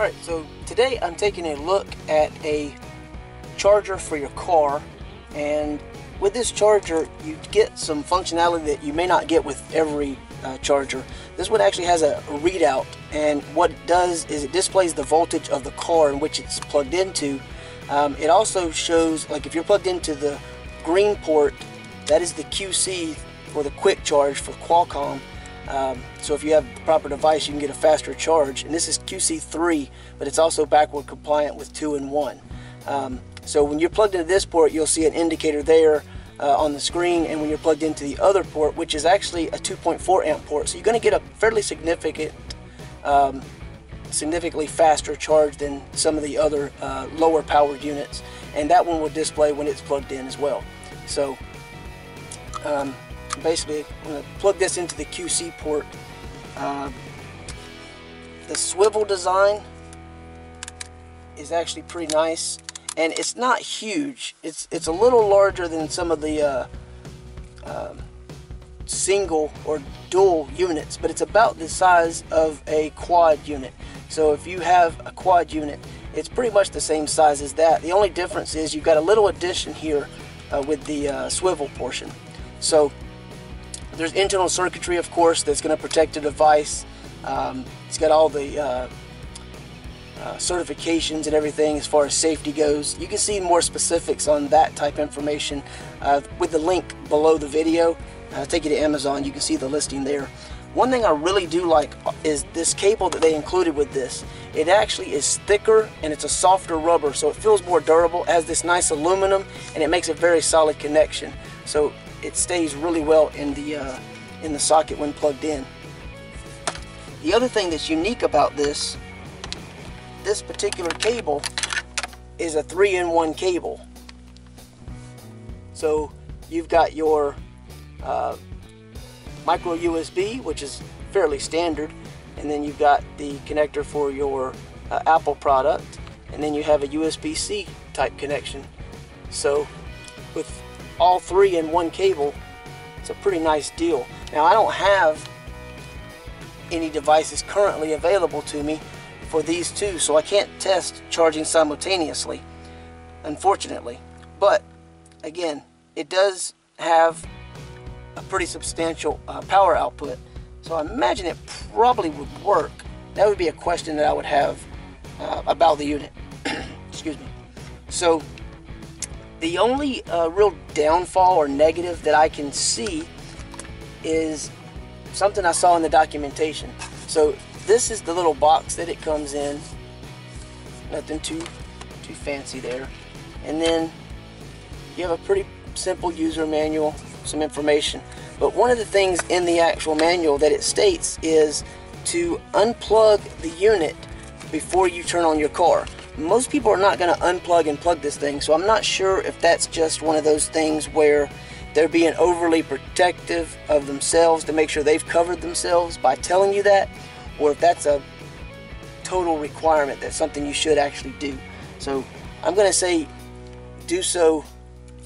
Alright, so today I'm taking a look at a charger for your car, and with this charger you get some functionality that you may not get with every charger. This one actually has a readout, and what it does is it displays the voltage of the car in which it's plugged into. It also shows, like if you're plugged into the green port, that is the QC for the quick charge for Qualcomm. So if you have the proper device, you can get a faster charge, and this is QC3, but it's also backward compliant with 2 and 1. So when you're plugged into this port, you'll see an indicator there on the screen, and when you're plugged into the other port, which is actually a 2.4 amp port, so you're going to get a fairly significantly faster charge than some of the other lower powered units, and that one will display when it's plugged in as well. So basically I'm going to plug this into the QC port. The swivel design is actually pretty nice, and it's not huge. It's a little larger than some of the single or dual units, but it's about the size of a quad unit. So if you have a quad unit, it's pretty much the same size as that. The only difference is you've got a little addition here with the swivel portion. So there's internal circuitry, of course, that's going to protect the device. It's got all the certifications and everything as far as safety goes. You can see more specifics on that type of information with the link below the video. Take you to Amazon, you can see the listing there. One thing I really do like is this cable that they included with this. It actually is thicker and it's a softer rubber, so it feels more durable. It has this nice aluminum and it makes a very solid connection. So it stays really well in the socket when plugged in. The other thing that's unique about this particular cable is a 3-in-1 cable. So you've got your micro USB, which is fairly standard, and then you've got the connector for your Apple product, and then you have a USB-C type connection. So with all 3 in one cable, it's a pretty nice deal. Now I don't have any devices currently available to me for these two, so I can't test charging simultaneously, unfortunately. But again, it does have a pretty substantial power output, so I imagine it probably would work. That would be a question that I would have about the unit. Excuse me. So the only real downfall or negative that I can see is something I saw in the documentation. So this is the little box that it comes in. Nothing too fancy there. And then you have a pretty simple user manual, some information. But one of the things in the actual manual that it states is to unplug the unit before you turn on your car. Most people are not going to unplug and plug this thing, so I'm not sure if that's just one of those things where they're being overly protective of themselves to make sure they've covered themselves by telling you that, or if that's a total requirement, that's something you should actually do. So I'm going to say do so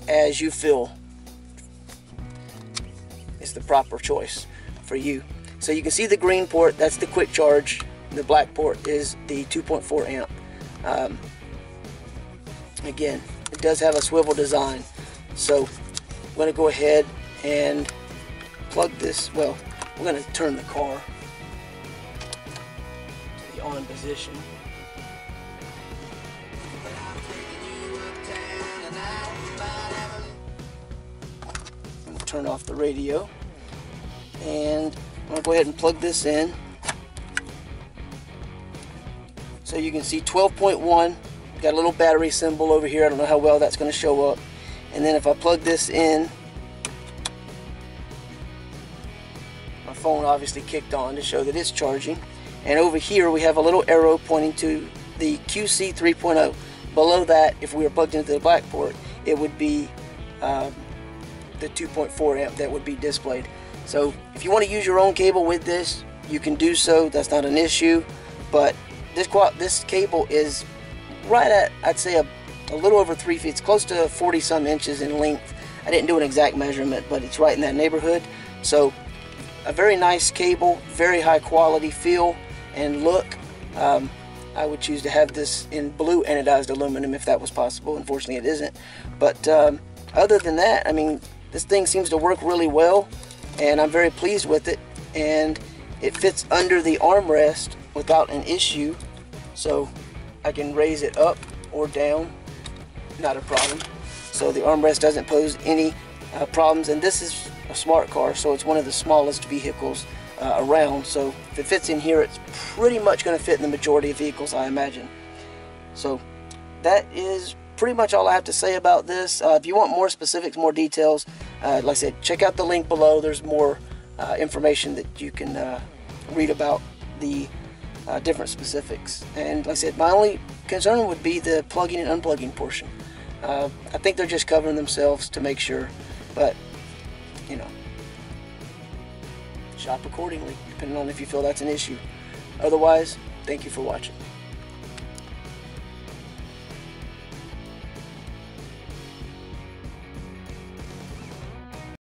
as you feel is the proper choice for you. So you can see the green port, that's the quick charge. The black port is the 2.4 amp. Again, it does have a swivel design. So I'm going to go ahead and plug this. Well, we're going to turn the car to the on position. I'm going to turn off the radio, and I'm going to go ahead and plug this in. So you can see 12.1, got a little battery symbol over here. I don't know how well that's going to show up. And then if I plug this in, my phone obviously kicked on to show that it's charging. And over here we have a little arrow pointing to the QC 3.0. Below that, if we were plugged into the black port, it would be the 2.4 amp that would be displayed. So if you want to use your own cable with this, you can do so. That's not an issue. But this cable is right at, I'd say, a little over 3 feet. It's close to 40 some inches in length. I didn't do an exact measurement, but it's right in that neighborhood. So a very nice cable, very high quality feel and look. I would choose to have this in blue anodized aluminum if that was possible. Unfortunately it isn't. But other than that, I mean, this thing seems to work really well, and I'm very pleased with it, and it fits under the armrest without an issue, so I can raise it up or down, not a problem. So the armrest doesn't pose any problems, and this is a smart car, so it's one of the smallest vehicles around, so if it fits in here, it's pretty much going to fit in the majority of vehicles, I imagine. So that is pretty much all I have to say about this. If you want more specifics, more details, like I said, check out the link below. There's more information that you can read about the different specifics. And like I said, my only concern would be the plugging and unplugging portion. I think they're just covering themselves to make sure, but you know, shop accordingly depending on if you feel that's an issue. Otherwise, thank you for watching.